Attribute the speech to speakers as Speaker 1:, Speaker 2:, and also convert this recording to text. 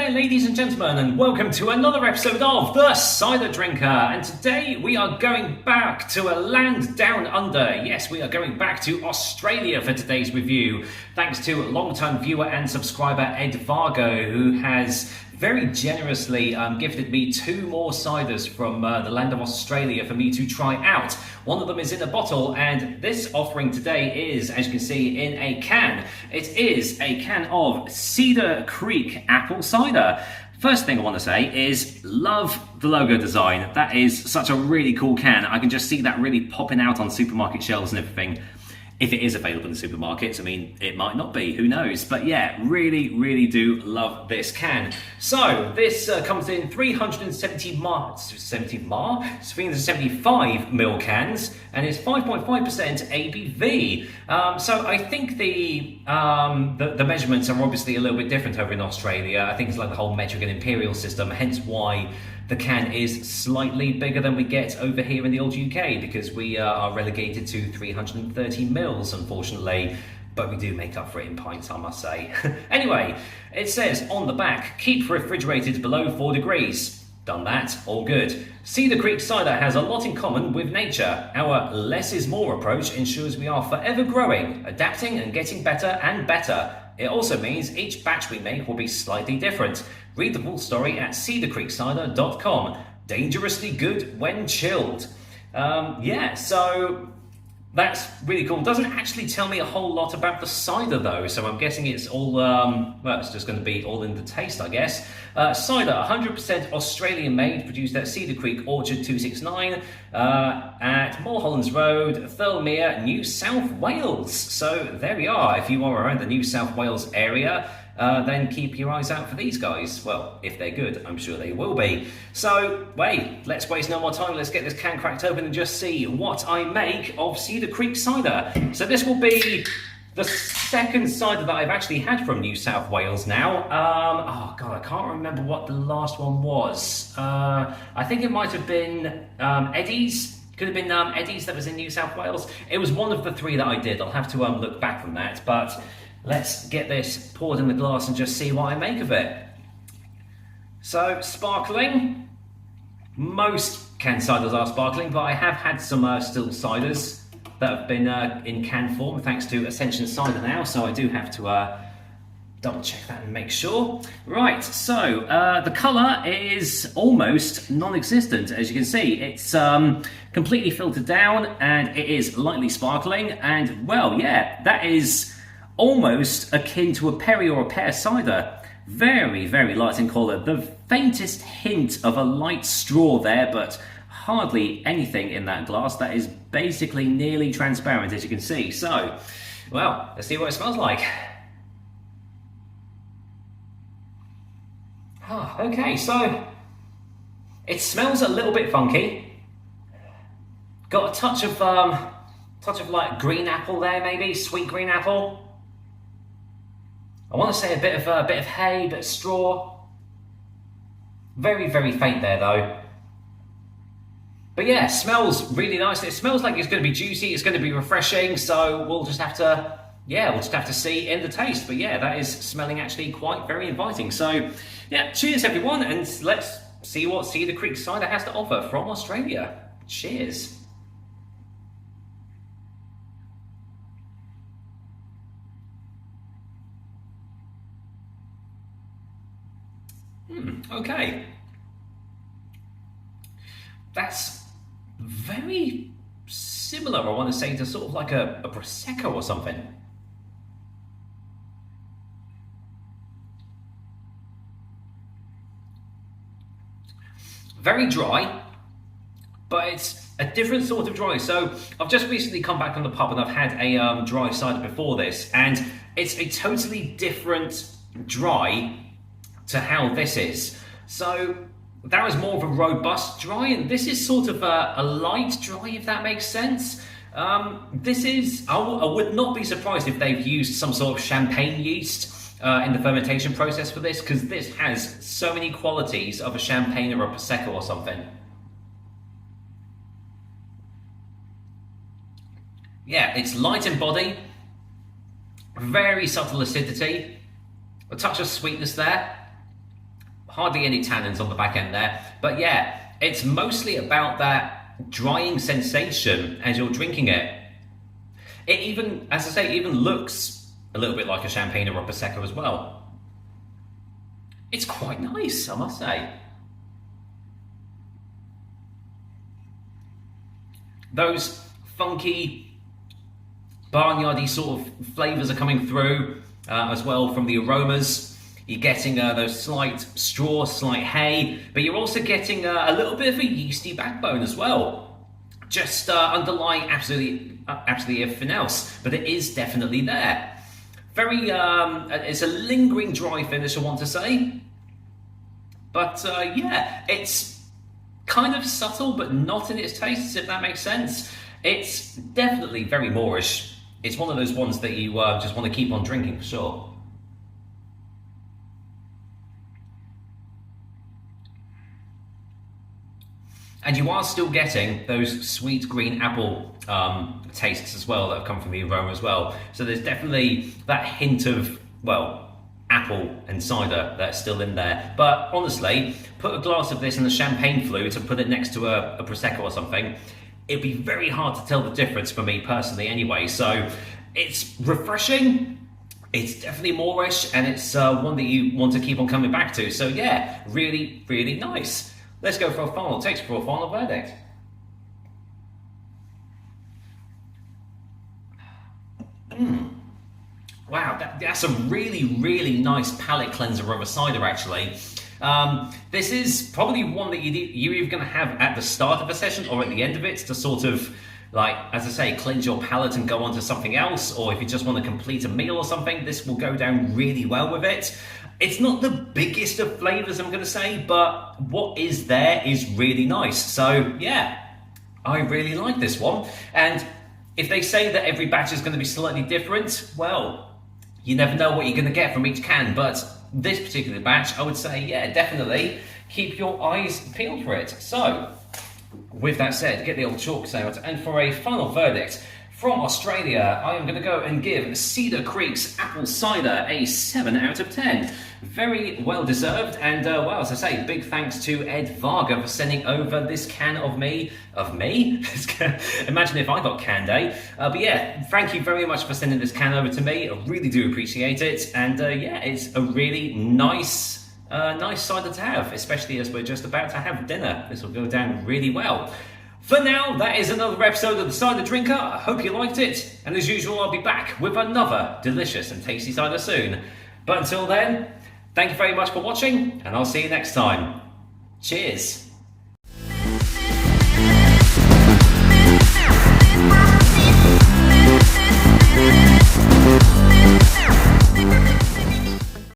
Speaker 1: there, ladies and gentlemen, and welcome to another episode of The Cider Drinker. And today we are going back to a land down under. Yes, we are going back to Australia for today's review. Thanks to long-time viewer and subscriber Ed Varga, who has very generously gifted me 2 more ciders from the land of Australia for me to try out. One of them is in a bottle, and this offering today is, as you can see, in a can. It is a can of Cedar Creek apple cider. First thing I want to say is, love the logo design. That is such a really cool can. I can just see that really popping out on supermarket shelves and everything. If it is available in supermarkets, I mean, it might not be, who knows? But yeah, really do love this can. So, this comes in 375ml cans, and it's 5.5% ABV. So I think the measurements are obviously a little bit different over in Australia. I think it's like the whole metric and imperial system, hence why the can is slightly bigger than we get over here in the old UK, because we are relegated to 330 mils, unfortunately. But we do make up for it in pints, I must say. Anyway, it says on the back, keep refrigerated below 4 degrees. Done that, all good. Cedar Creek cider has a lot in common with nature. Our less is more approach ensures we are forever growing, adapting and getting better and better. It also means each batch we make will be slightly different. Read the full story at cedarcreeksider.com. Dangerously good when chilled. Yeah, so that's really cool. Doesn't actually tell me a whole lot about the cider though, so I'm guessing it's all, well, it's just going to be all in the taste, I guess. Cider, 100% Australian made, produced at Cedar Creek Orchard 269 at Mulhollands Road, Thirlmere, New South Wales. So there we are. If you are around the New South Wales area, then keep your eyes out for these guys. Well, if they're good, I'm sure they will be. So, wait, let's waste no more time. Let's get this can cracked open and just see what I make of Cedar Creek cider. So this will be the second cider that I've actually had from New South Wales now. Oh God, I can't remember what the last one was. I think it might have been Eddie's. Could have been Eddie's that was in New South Wales. It was one of the 3 that I did. I'll have to look back on that, but let's get this poured in the glass and just see what I make of it. So, sparkling. Most canned ciders are sparkling, but I have had some still ciders that have been in can form, thanks to Ascension Cider now, so I do have to double check that and make sure. Right, so the colour is almost non-existent, as you can see. It's completely filtered down, and it is lightly sparkling, and well, yeah, that is almost akin to a perry or a pear cider. Very light in colour. The faintest hint of a light straw there, but hardly anything in that glass. That is basically nearly transparent, as you can see. So, well, let's see what it smells like. Okay, so it smells a little bit funky. Got a touch of like green apple there, maybe sweet green apple. I want to say a bit of hay, a bit of straw. Very faint there though. But yeah, smells really nice. It smells like it's going to be juicy. It's going to be refreshing. So we'll just have to, see in the taste. But yeah, that is smelling actually quite very inviting. So yeah, cheers everyone, and let's see what Cedar Creek cider has to offer from Australia. Cheers. Okay. That's very similar, I want to say, to sort of like a Prosecco or something. Very dry, but it's a different sort of dry. So I've just recently come back from the pub and I've had a dry cider before this, and it's a totally different dry to how this is. So that was more of a robust dry, and this is sort of a light dry, if that makes sense. This is, I would not be surprised if they've used some sort of champagne yeast in the fermentation process for this, because this has so many qualities of a champagne or a Prosecco or something. Yeah, it's light in body, very subtle acidity, a touch of sweetness there, hardly any tannins on the back end there. But yeah, it's mostly about that drying sensation as you're drinking it. It even, as I say, even looks a little bit like a champagne or a prosecco as well. It's quite nice, I must say. Those funky, barnyardy sort of flavours are coming through as well from the aromas. You're getting those slight straw, slight hay, but you're also getting a little bit of a yeasty backbone as well. Just underlying absolutely everything else, but it is definitely there. Very, it's a lingering dry finish, I want to say. But yeah, it's kind of subtle, but not in its tastes, if that makes sense. It's definitely very Moorish. It's one of those ones that you just want to keep on drinking for sure. And you are still getting those sweet green apple tastes as well that have come from the aroma as well. So there's definitely that hint of, well, apple and cider that's still in there. But honestly, put a glass of this in a champagne flute and put it next to a Prosecco or something, it'd be very hard to tell the difference for me personally anyway. So it's refreshing, it's definitely Moorish, and it's one that you want to keep on coming back to. So yeah, really, really nice. Let's go for a final taste for a final verdict. Wow, that's a really, really nice palate cleanser of a cider, actually. This is probably one that you're either going to have at the start of a session or at the end of it to sort of, like, as I say, cleanse your palate and go on to something else, or if you just want to complete a meal or something, this will go down really well with it. It's not the biggest of flavours, I'm going to say, but what is there is really nice. So, yeah, I really like this one. And if they say that every batch is going to be slightly different, well, you never know what you're going to get from each can. But this particular batch, I would say, yeah, definitely keep your eyes peeled for it. So, with that said, get the old chalks out. And for a final verdict, from Australia, I am going to go and give Cedar Creek's Apple Cider a 7 out of 10. Very well deserved, and well, as I say, big thanks to Ed Varga for sending over this can of me? Imagine if I got canned, eh? But yeah, thank you very much for sending this can over to me. I really do appreciate it, and yeah, it's a really nice cider to have, especially as we're just about to have dinner. This will go down really well. For now, that is another episode of The Cider Drinker. I hope you liked it. And as usual, I'll be back with another delicious and tasty cider soon. But until then, thank you very much for watching, and I'll see you next time. Cheers.